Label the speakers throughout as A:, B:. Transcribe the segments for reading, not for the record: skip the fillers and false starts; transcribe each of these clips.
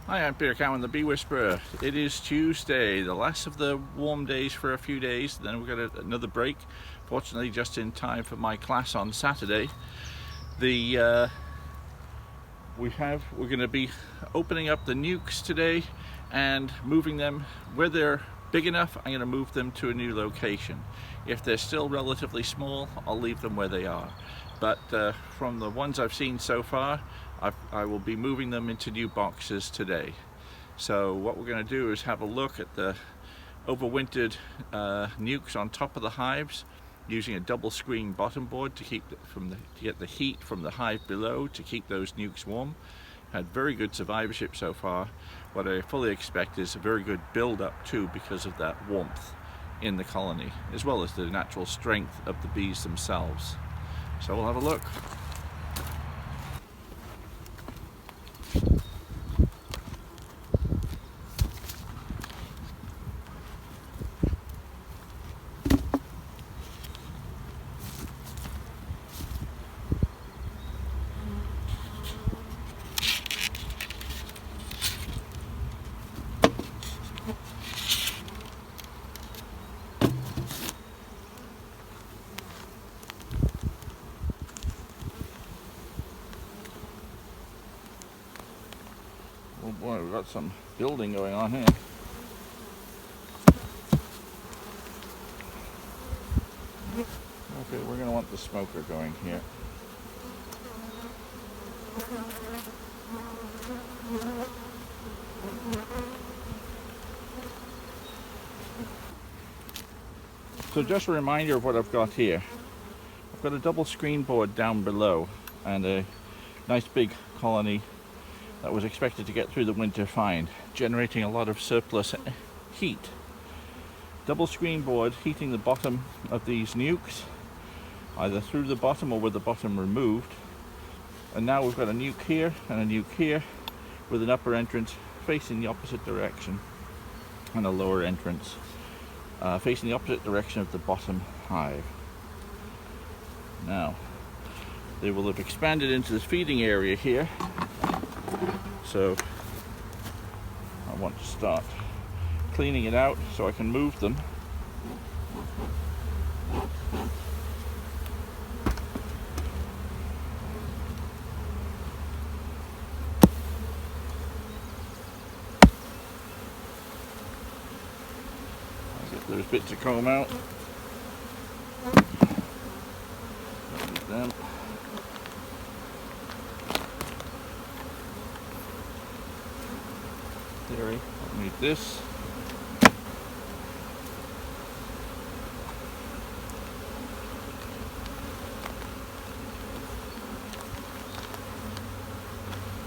A: Hi, I'm Peter Cowan, the Bee Whisperer. It is Tuesday, the last of the warm days for a few days. Then we've got another break. Fortunately, just in time for my class on Saturday. We're going to be opening up the nucs today and moving them where they're big enough. I'm going to move them to a new location. If they're still relatively small, I'll leave them where they are. But from the ones I've seen so far, I will be moving them into new boxes today. So what we're going to do is have a look at the overwintered nucs on top of the hives, using a double screen bottom board to get the heat from the hive below to keep those nucs warm. Had very good survivorship so far. What I fully expect is a very good build up too, because of that warmth in the colony, as well as the natural strength of the bees themselves. So we'll have a look. Oh boy, we've got some building going on here. Okay, we're going to want the smoker going here. So just a reminder of what I've got here. I've got a double screen board down below and a nice big colony that was expected to get through the winter fine, generating a lot of surplus heat. Double screen board heating the bottom of these nucs, either through the bottom or with the bottom removed. And now we've got a nuc here and a nuc here, with an upper entrance facing the opposite direction and a lower entrance facing the opposite direction of the bottom hive. Now they will have expanded into the feeding area here, so I want to start cleaning it out so I can move them. There's bits of comb out. Use them. Theory, I'll need this.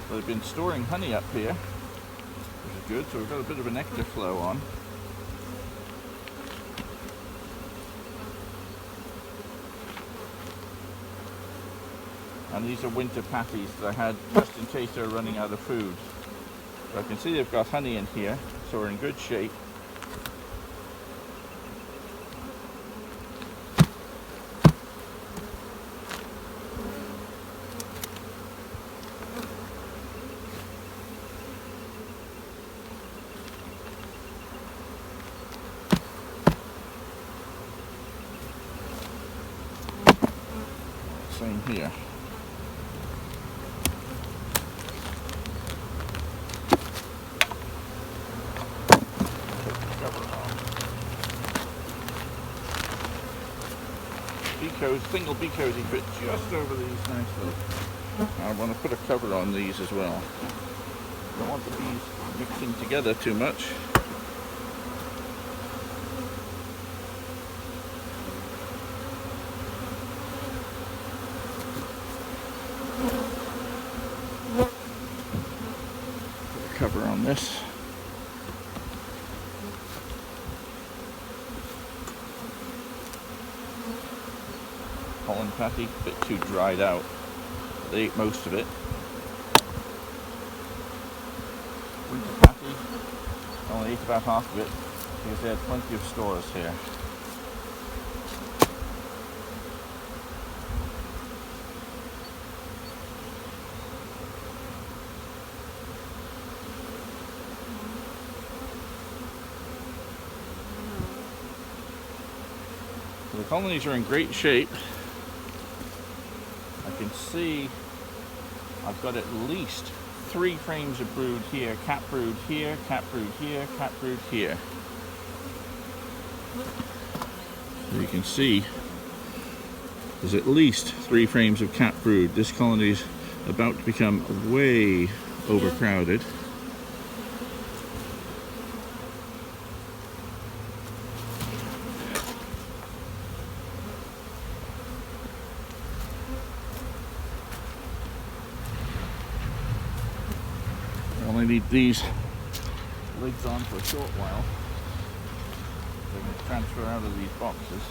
A: So they've been storing honey up here, which is good. So we've got a bit of a nectar flow on. And these are winter patties that I had just in case they're running out of food. So I can see they've got honey in here, so we're in good shape. Same here. Single bee cozy fit just over these nicely. I want to put a cover on these as well. Don't want the bees mixing together too much. Put a cover on this. Pollen patty, a bit too dried out. They ate most of it. Winter patty, only ate about half of it because they had plenty of stores here. So the colonies are in great shape. I can see I've got at least 3 frames of brood here, cat brood here, cat brood here, cat brood here. So you can see there's at least 3 frames of cat brood. This colony is about to become way overcrowded. I only need these lids on for a short while. So I can transfer out of these boxes.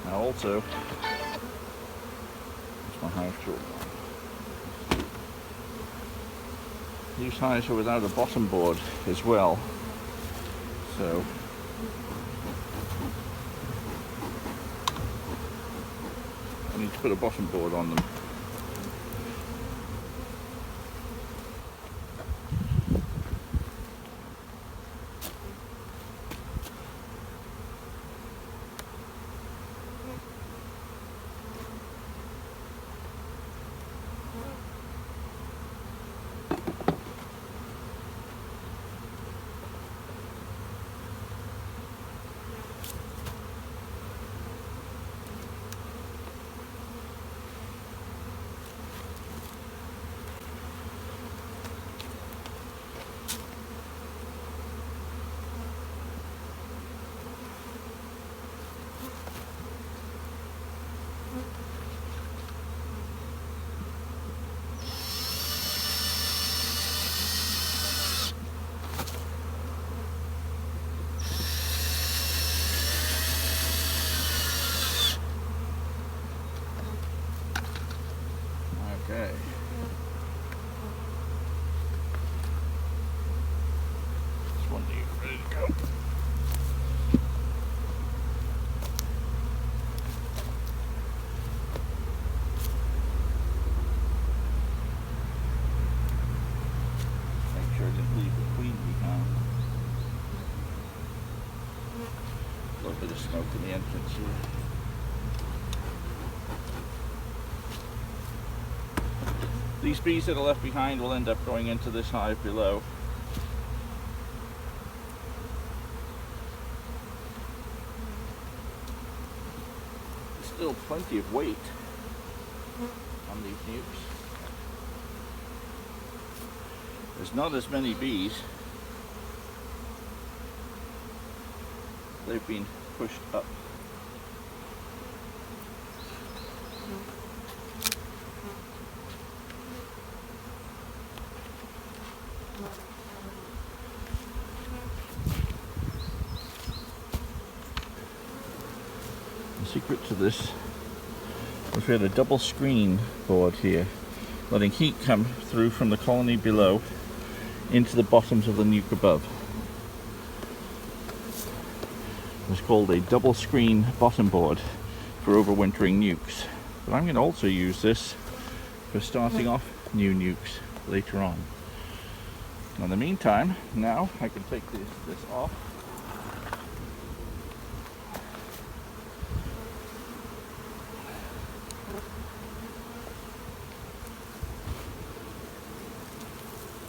A: Now also, that's my hive short. These hives are without a bottom board as well, so I need to put a bottom board on them. Okay. This one ready to go. Make sure I didn't leave the queen behind. A little bit of smoke in the entrance here. These bees that are left behind will end up going into this hive below. There's still plenty of weight on these nukes. There's not as many bees. They've been pushed up. The secret to this was we had a double screen board here, letting heat come through from the colony below into the bottoms of the nuke above. It's called a double screen bottom board for overwintering nukes. But I'm going to also use this for starting off new nukes later on. In the meantime, now I can take this off.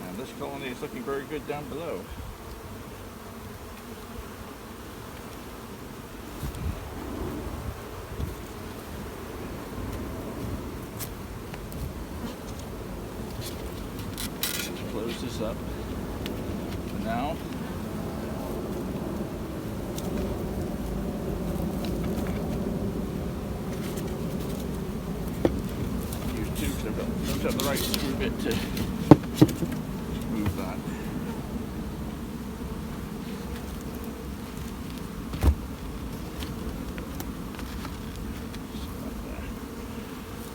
A: And this colony is looking very good down below. Close this up. And now picked up the right screw bit to move that.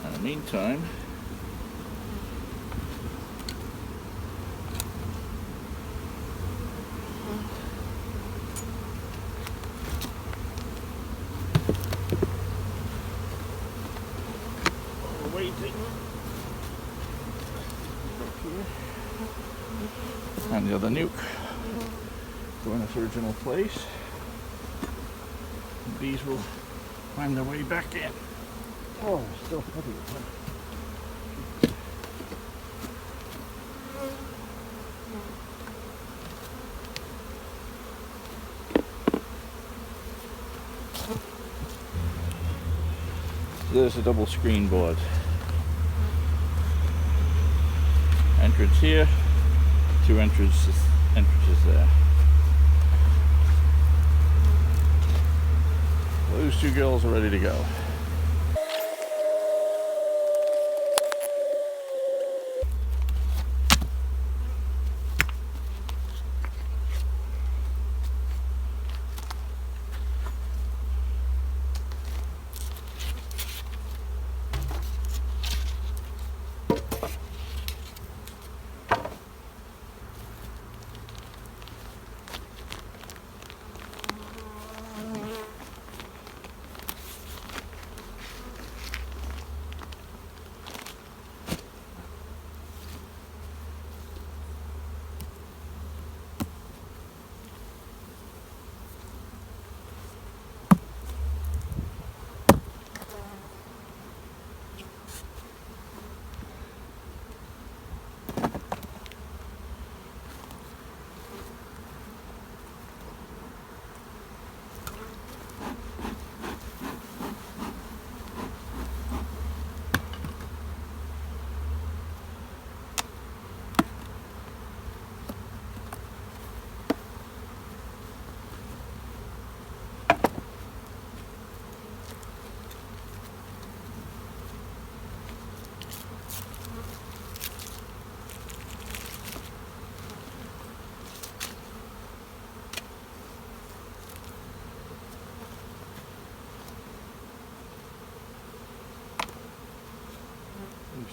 A: In the meantime, and the other nuke go in its original place. And these will find their way back in. Oh, still heavy. There's a double screen board. Entrance here, two entrances there. Those two girls are ready to go.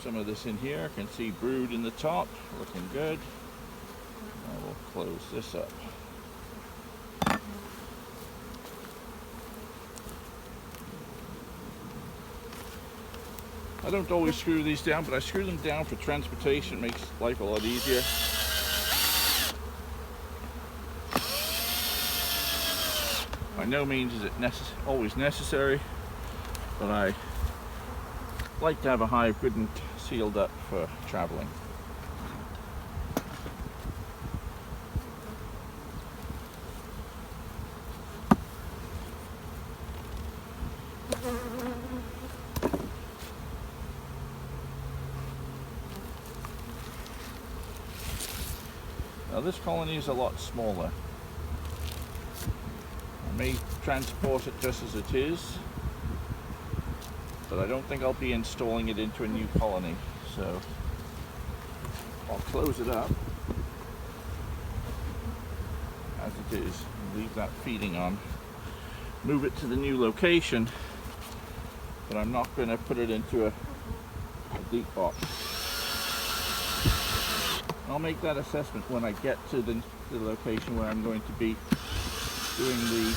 A: Some of this in here. I can see brood in the top, looking good. I will close this up. I don't always screw these down, but I screw them down for transportation. It makes life a lot easier. By no means is it always necessary, but I like to have a hive good and sealed up for traveling. Now this colony is a lot smaller. I may transport it just as it is, but I don't think I'll be installing it into a new colony, so I'll close it up as it is, leave that feeding on, move it to the new location, but I'm not going to put it into a deep box. I'll make that assessment when I get to the location where I'm going to be doing the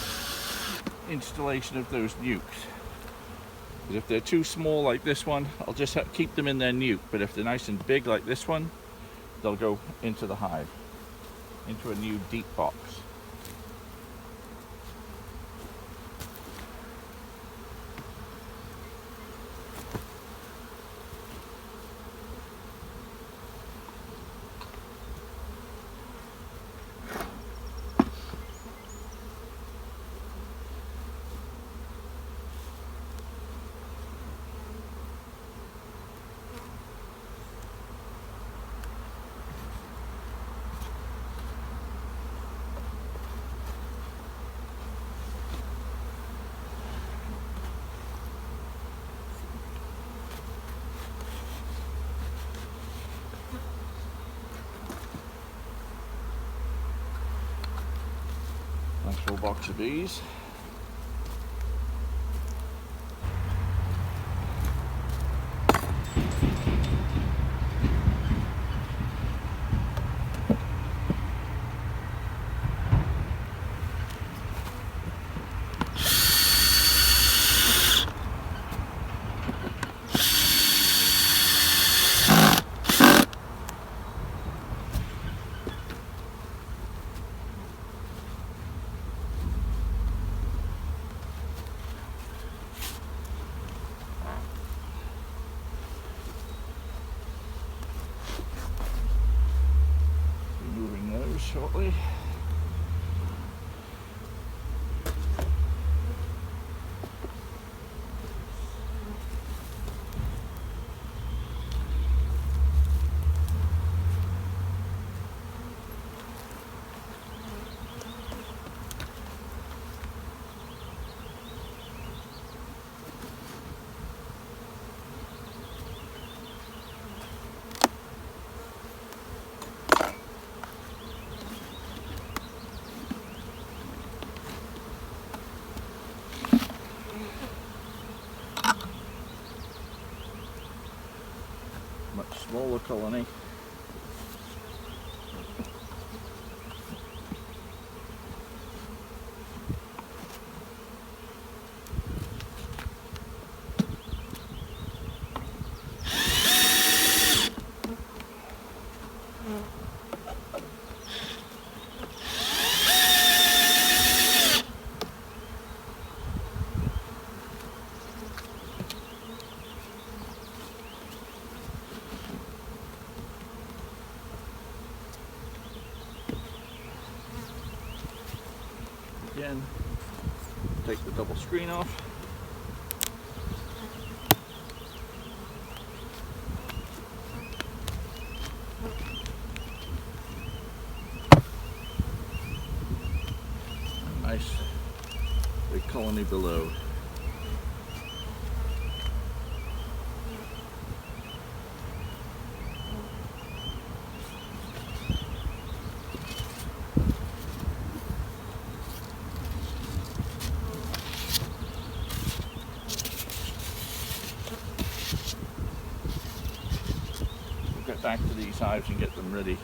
A: installation of those nukes. Because if they're too small like this one, I'll just keep them in their nuke. But if they're nice and big like this one, they'll go into the hive, into a new deep box. Nice full box of bees. Moving those shortly. Much smaller colony. Again, take the double screen off. A nice big colony below. Get back to these hives and get them ready.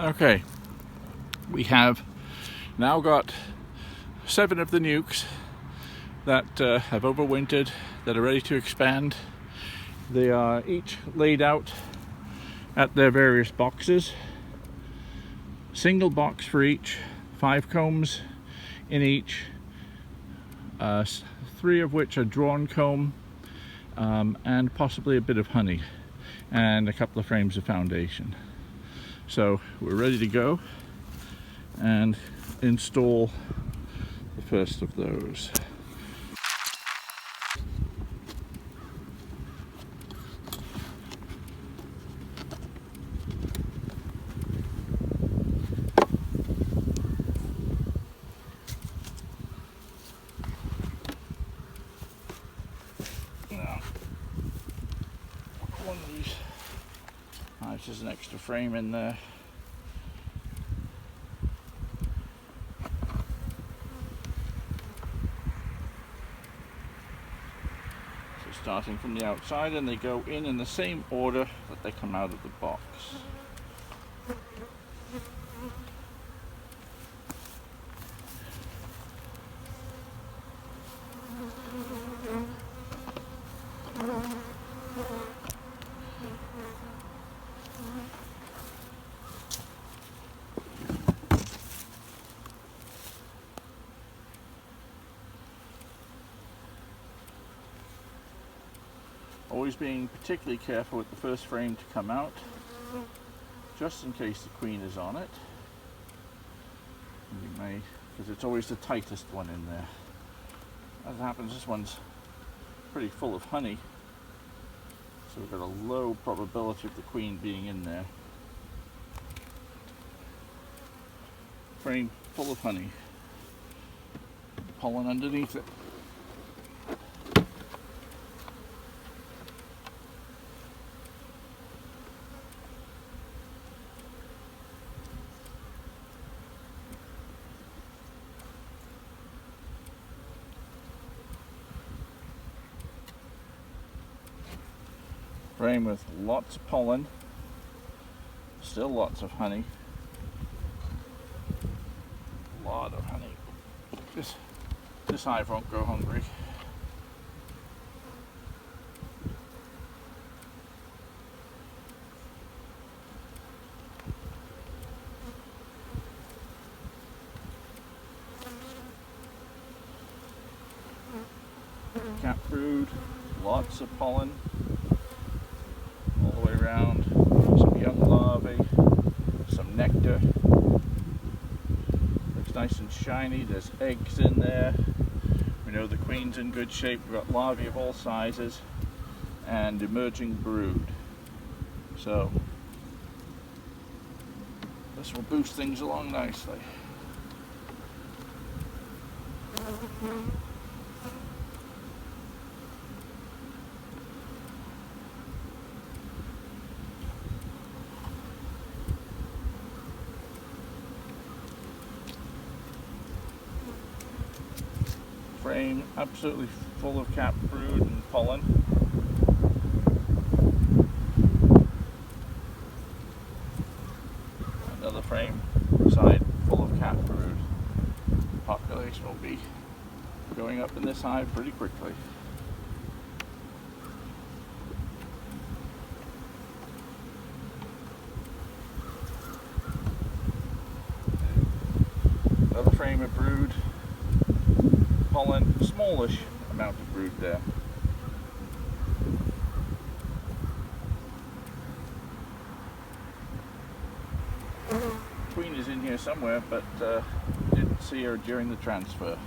A: Okay, we have now got 7 of the nucs that have overwintered, that are ready to expand. They are each laid out at their various boxes. Single box for each, 5 combs in each, 3 of which are drawn comb, and possibly a bit of honey, and a couple of frames of foundation. So we're ready to go and install the first of those. Now, one of these, there's an extra frame in there. Starting from the outside, and they go in the same order that they come out of the box. Always being particularly careful with the first frame to come out, just in case the queen is on it. And you may, because it's always the tightest one in there. As it happens, this one's pretty full of honey, so we've got a low probability of the queen being in there. Frame full of honey, pollen underneath it. Frame with lots of pollen, still lots of honey, a lot of honey. This hive won't go hungry. Cap brood, lots of pollen. Around, some young larvae, some nectar. Looks nice and shiny. There's eggs in there. We know the queen's in good shape. We've got larvae of all sizes and emerging brood. So this will boost things along nicely. Frame absolutely full of cap brood and pollen. Another frame side full of cap brood. Population will be going up in this hive pretty quickly. Another frame of brood. Pollen, smallish amount of brood there. Queen is in here somewhere, but didn't see her during the transfer.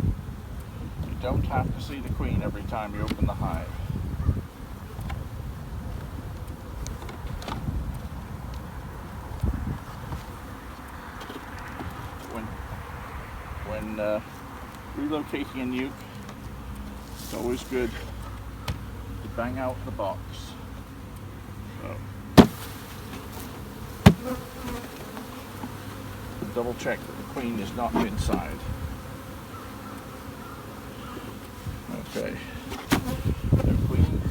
A: You don't have to see the queen every time you open the hive. When relocating a nuc, it's always good to bang out the box. So, double check that the queen is not inside. Okay, no queen.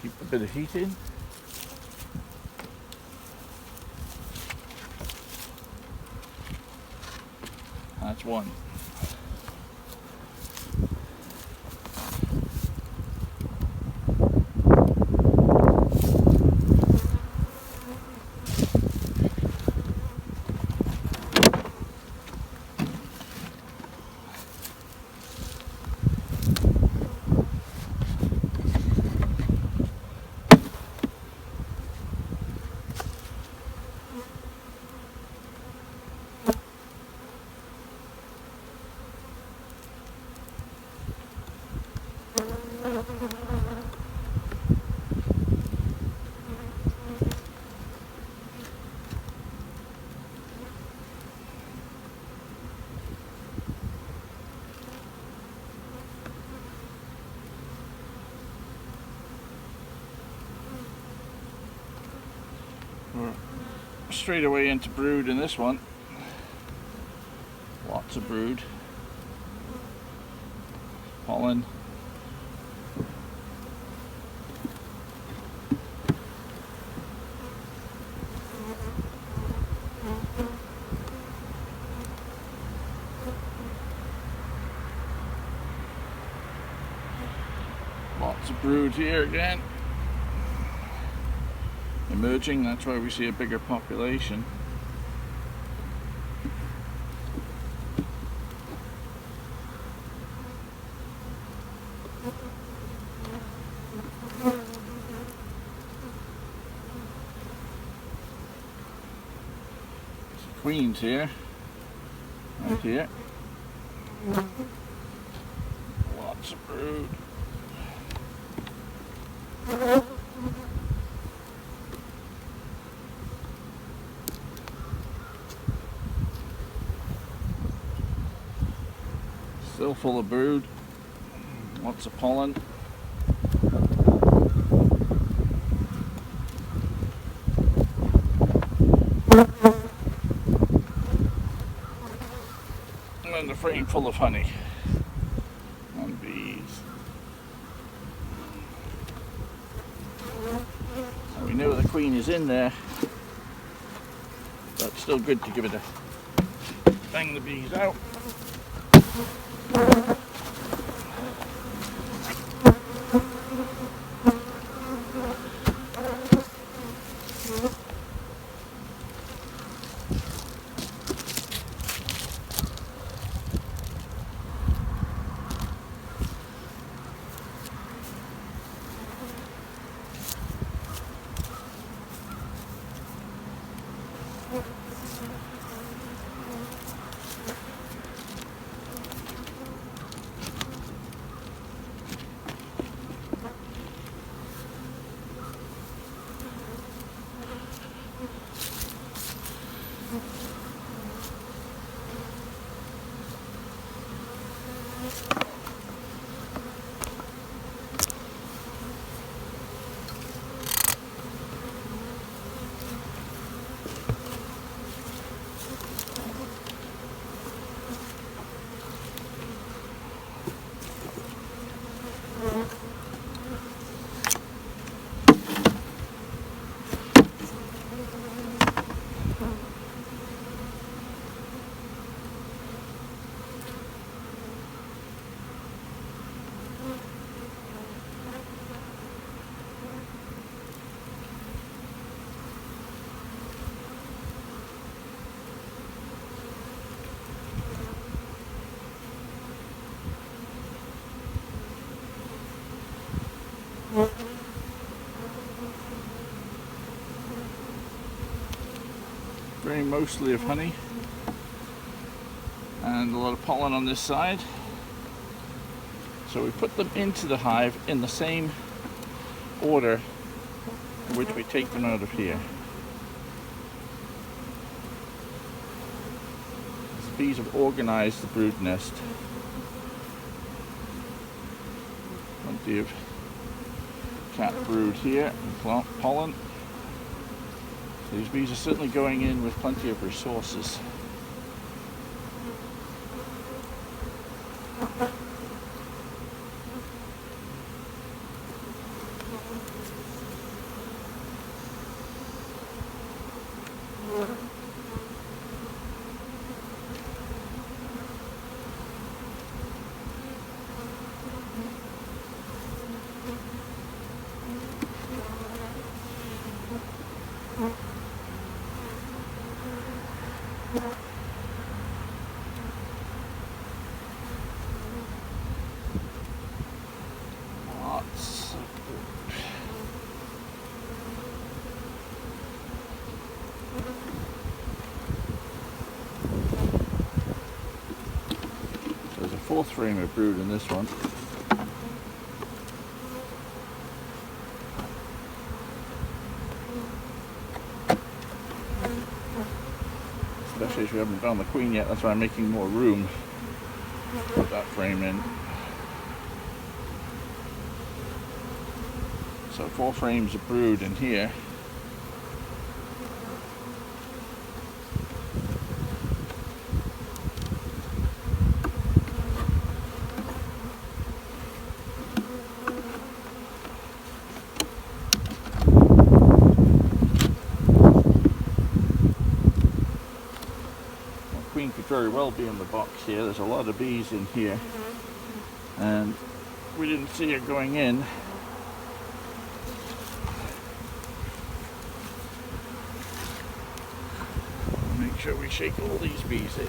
A: Keep a bit of heat in. That's one. We're straight away into brood in this one. Lots of brood. Pollen. Lots of brood here again. Emerging, that's why we see a bigger population. Queens here, right here. Lots of brood. Still full of brood. Lots of pollen. And a frame full of honey and bees. And we know the queen is in there, but it's still good to give it a bang the bees out. Bring mostly of honey and a lot of pollen on this side. So we put them into the hive in the same order in which we take them out of here. The bees have organized the brood nest. Plenty of cat brood here and pollen. These bees are certainly going in with plenty of resources. Lots of brood. So there's a 4th frame of brood in this one. Especially if we haven't found the queen yet, that's why I'm making more room to put that frame in. So 4 frames of brood in here. Queen could very well be in the box here. There's a lot of bees in here, and we didn't see her going in. Make sure we shake all these bees in.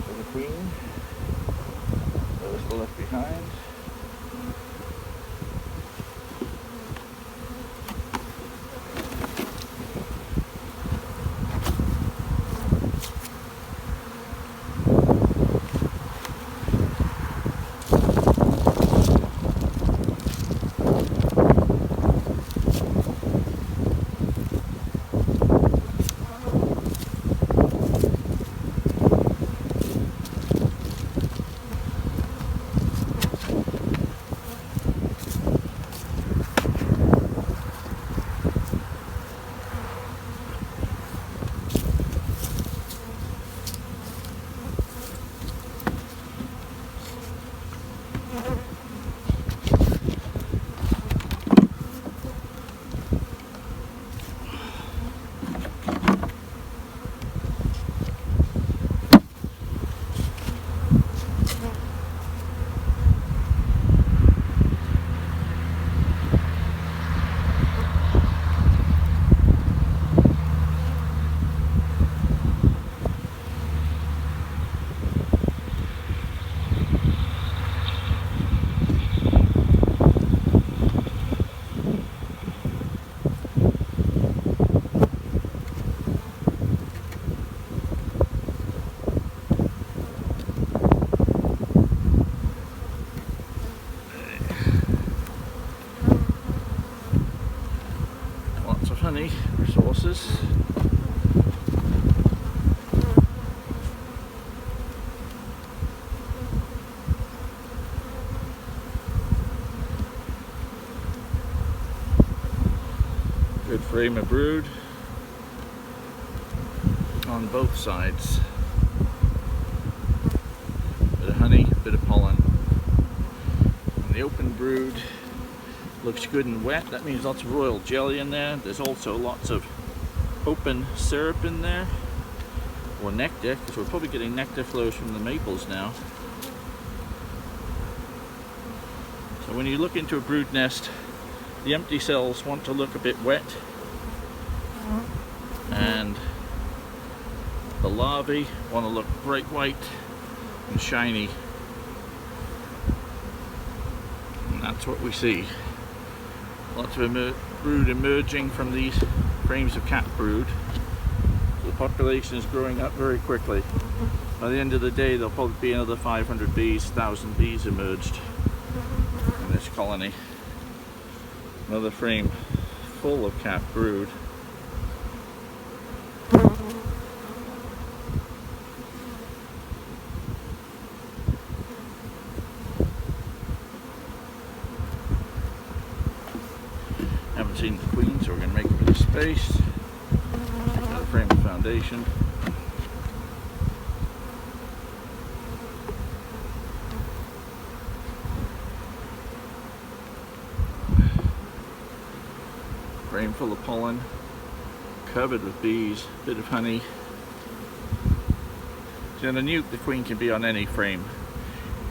A: So the queen. Those left behind. Honey resources. Good frame of brood on both sides. Bit of honey, bit of pollen. And the open brood looks good and wet. That means lots of royal jelly in there. There's also lots of open syrup in there, or nectar, because we're probably getting nectar flows from the maples now. So when you look into a brood nest, the empty cells want to look a bit wet, and the larvae want to look bright white and shiny. And that's what we see. Lots of brood emerging from these frames of cat brood. The population is growing up very quickly. By the end of the day, there'll probably be another 500 bees, 1,000 bees emerged in this colony. Another frame full of cat brood. Haven't seen the queen, so we're going to make a bit of space. Got a frame of foundation. frame full of pollen, covered with bees, bit of honey. So in a nuc, the queen can be on any frame.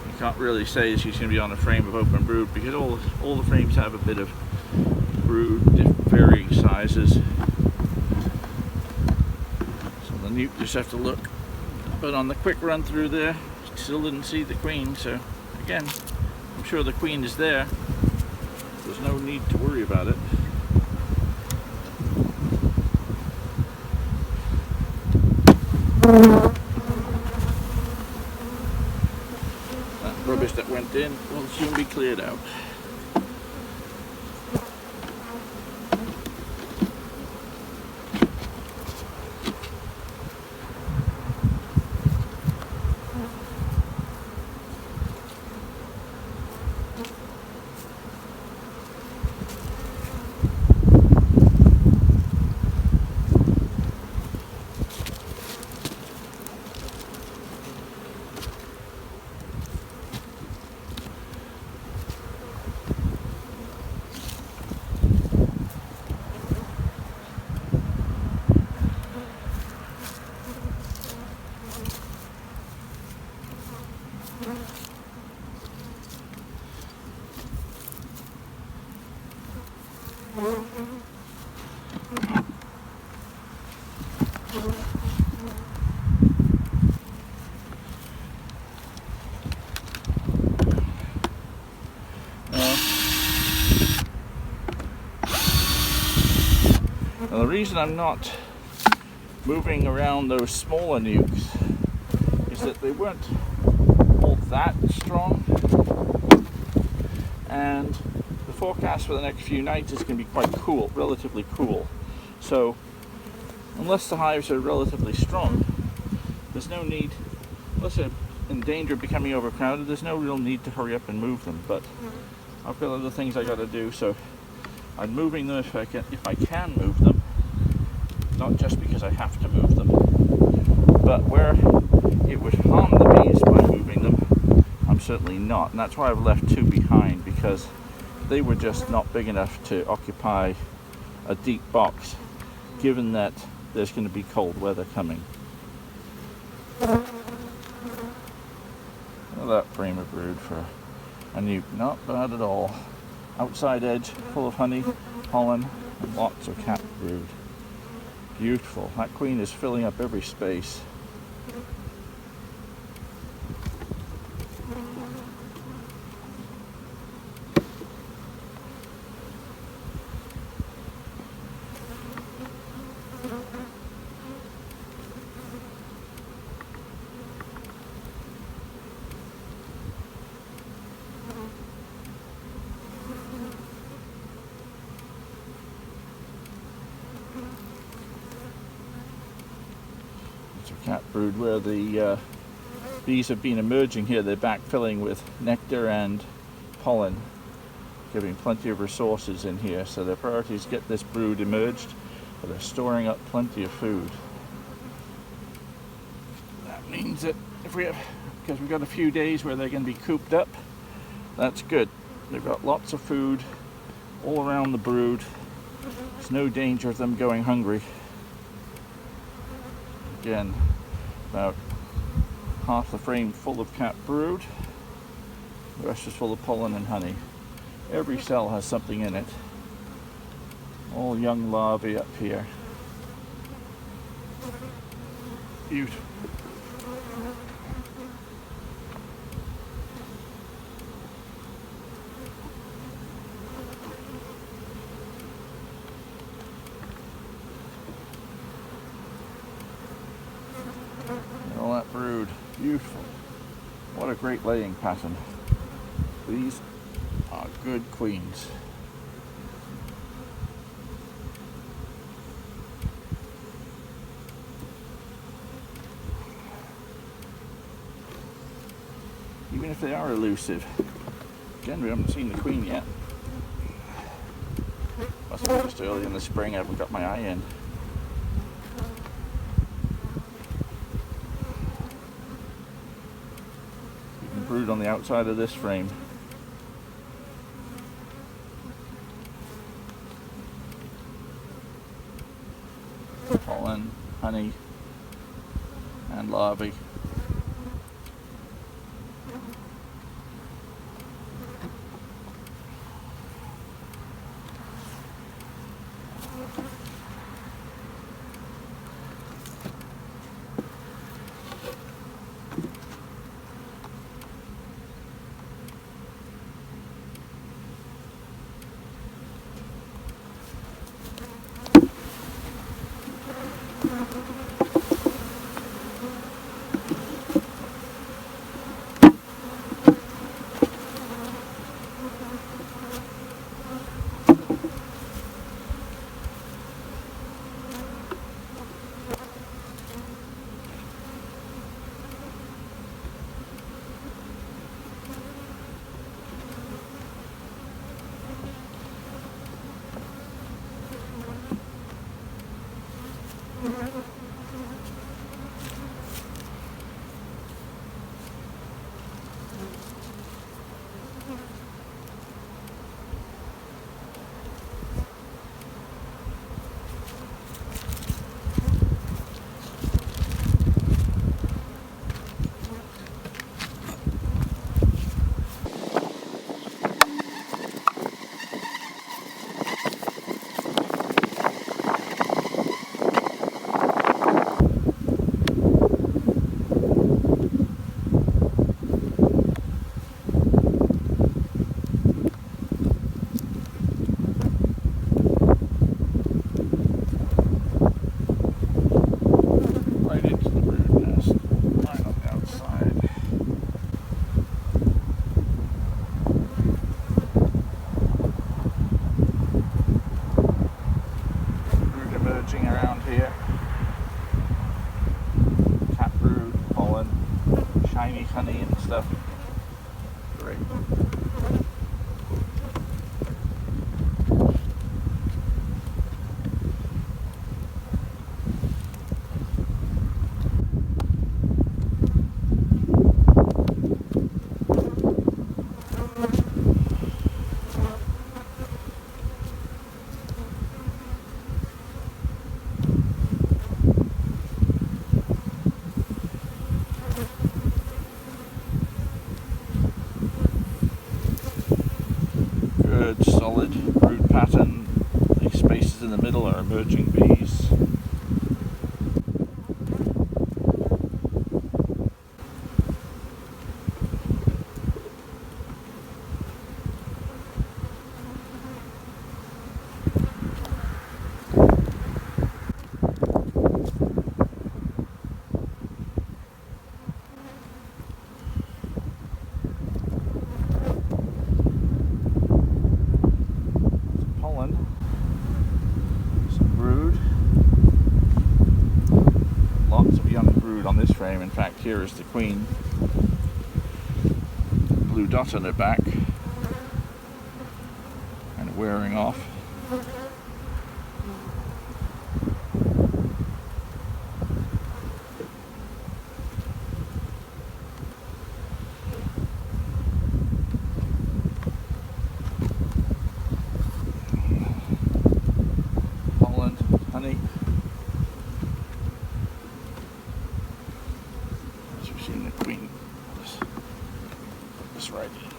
A: You can't really say she's going to be on a frame of open brood because all the frames have a bit of brood, varying sizes. So the nuc just have to look. But on the quick run through there, still didn't see the queen. So again, I'm sure the queen is there. There's no need to worry about it. That rubbish that went in will soon be cleared out. Now the reason I'm not moving around those smaller nucs is that they weren't all that strong, and the forecast for the next few nights is going to be quite cool, relatively cool. So unless the hives are relatively strong, there's no need, unless they're in danger of becoming overcrowded, there's no real need to hurry up and move them. But I've got other things I got to do, so I'm moving them if I can move them, not just because I have to move them, but where it would harm the bees by moving them, I'm certainly not. And that's why I've left two behind, because they were just not big enough to occupy a deep box, given that there's going to be cold weather coming. Well, that frame of brood for a nuc, not bad at all. Outside edge full of honey, pollen, and lots of cat brood. Beautiful. That queen is filling up every space. Cat brood where the bees have been emerging here. They're backfilling with nectar and pollen, giving plenty of resources in here. So their priority is to get this brood emerged, but they're storing up plenty of food. That means that if we have, because we've got a few days where they're going to be cooped up, that's good. They've got lots of food all around the brood. There's no danger of them going hungry. Again, about half the frame full of cat brood, the rest is full of pollen and honey. Every cell has something in it. All young larvae up here. Beautiful. All that brood, beautiful. What a great laying pattern. These are good queens. Even if they are elusive. Again, we haven't seen the queen yet. Must be just early in the spring, I haven't got my eye in. Brood on the outside of this frame. pollen, honey, and larvae. Around here, cat brood, pollen, shiny honey and stuff. Great. Good solid brood pattern. The spaces in the middle are emerging bees. On this frame, in fact, here is the queen, blue dot on her back, and wearing off. Pollen, honey. Seen the queen this right in.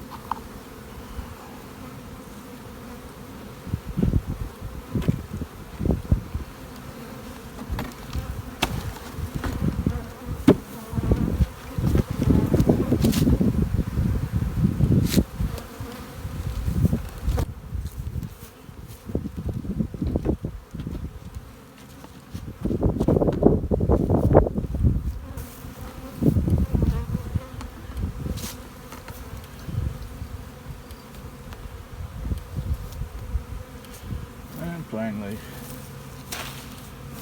A: Finally,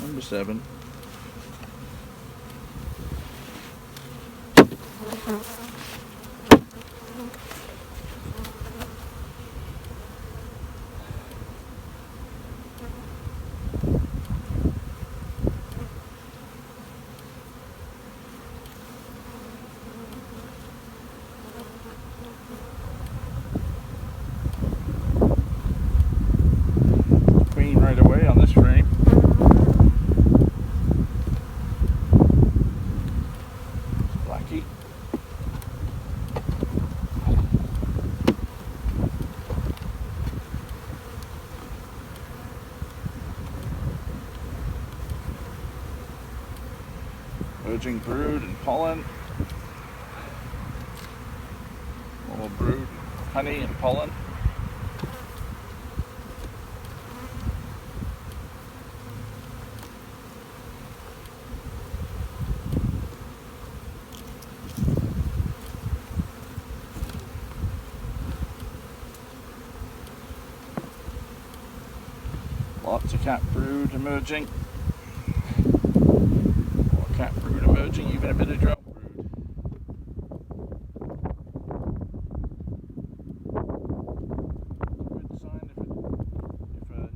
A: number 7. Right away on this frame. emerging brood and pollen. More brood, honey and pollen. Lots of cat brood emerging. More cat brood emerging, even a bit of drought brood. Good sign if a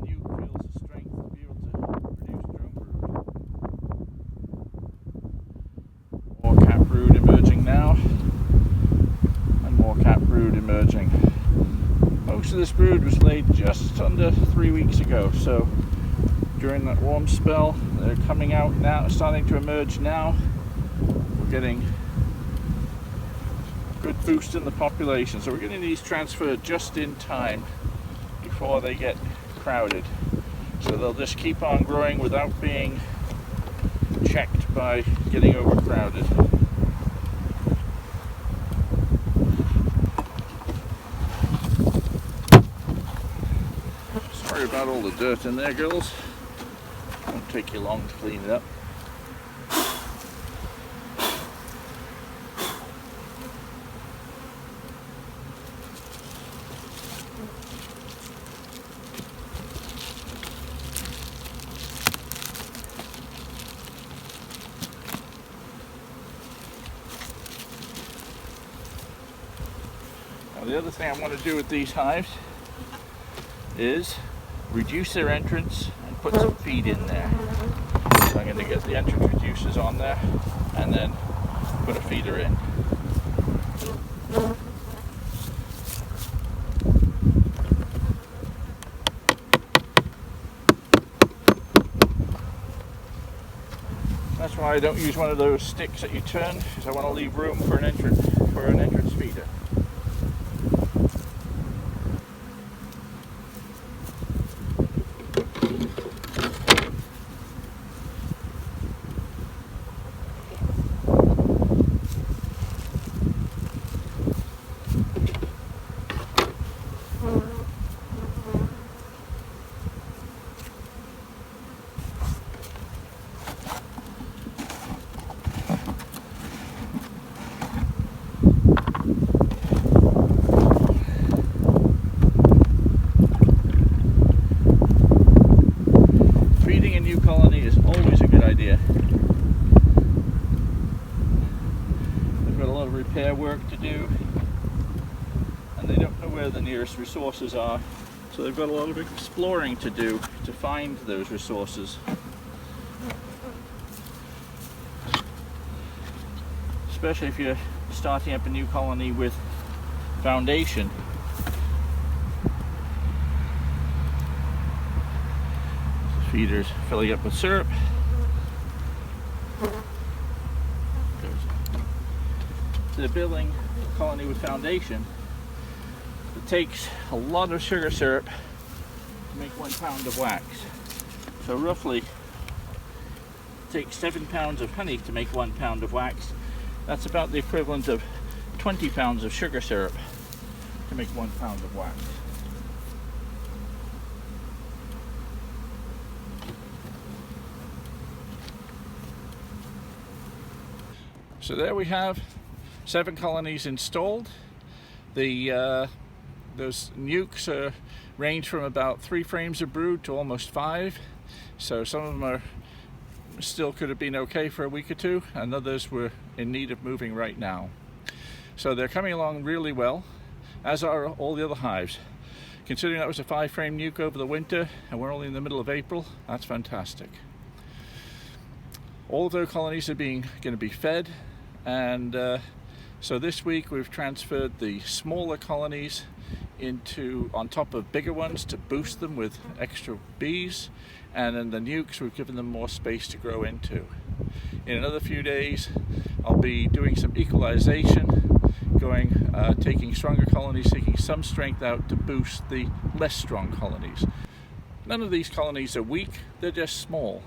A: nuke feels the strength to be able to produce drone brood. More cat brood emerging now, and more cat brood emerging. Most of this brood was laid just under 3 weeks ago, so during that warm spell, they're coming out now, starting to emerge now. We're getting a good boost in the population, so we're getting these transferred just in time before they get crowded. So they'll just keep on growing without being checked by getting overcrowded. Sorry about all the dirt in there, girls. Won't take you long to clean it up. Now the other thing I want to do with these hives is reduce their entrance and put some feed in there. So I'm going to get the entrance reducers on there and then put a feeder in. That's why I don't use one of those sticks that you turn, because I want to leave room for an entrance feeder. Colony is always a good idea. They've got a lot of repair work to do and they don't know where the nearest resources are, so they've got a lot of exploring to do to find those resources. Especially if you're starting up a new colony with foundation. Feeders filling up with syrup. So they're building a colony with foundation. It takes a lot of sugar syrup to make 1 pound of wax. So roughly it takes 7 pounds of honey to make 1 pound of wax. That's about the equivalent of 20 pounds of sugar syrup to make 1 pound of wax. So there we have 7 colonies installed. Those nukes range from about 3 frames of brood to almost 5. So some of them are still could have been okay for a week or two, and others were in need of moving right now. So they're coming along really well, as are all the other hives. Considering that was a 5-frame nuke over the winter and we're only in the middle of April, that's fantastic. All of those colonies are going to be fed, and so this week we've transferred the smaller colonies on top of bigger ones to boost them with extra bees, and then the nukes we've given them more space to grow into. In another few days I'll be doing some equalization, taking stronger colonies, taking some strength out to boost the less strong colonies. None of these colonies are weak, they're just small.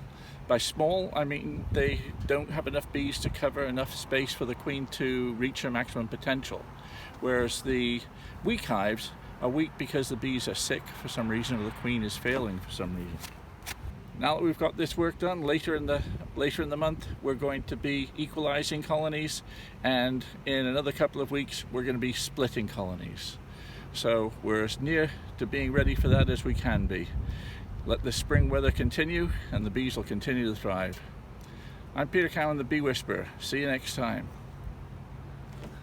A: By small, I mean they don't have enough bees to cover enough space for the queen to reach her maximum potential. Whereas the weak hives are weak because the bees are sick for some reason, or the queen is failing for some reason. Now that we've got this work done, later in the month we're going to be equalizing colonies, and in another couple of weeks we're going to be splitting colonies. So we're as near to being ready for that as we can be. Let the spring weather continue and the bees will continue to thrive. I'm Peter Cowan, the Bee Whisperer. See you next time.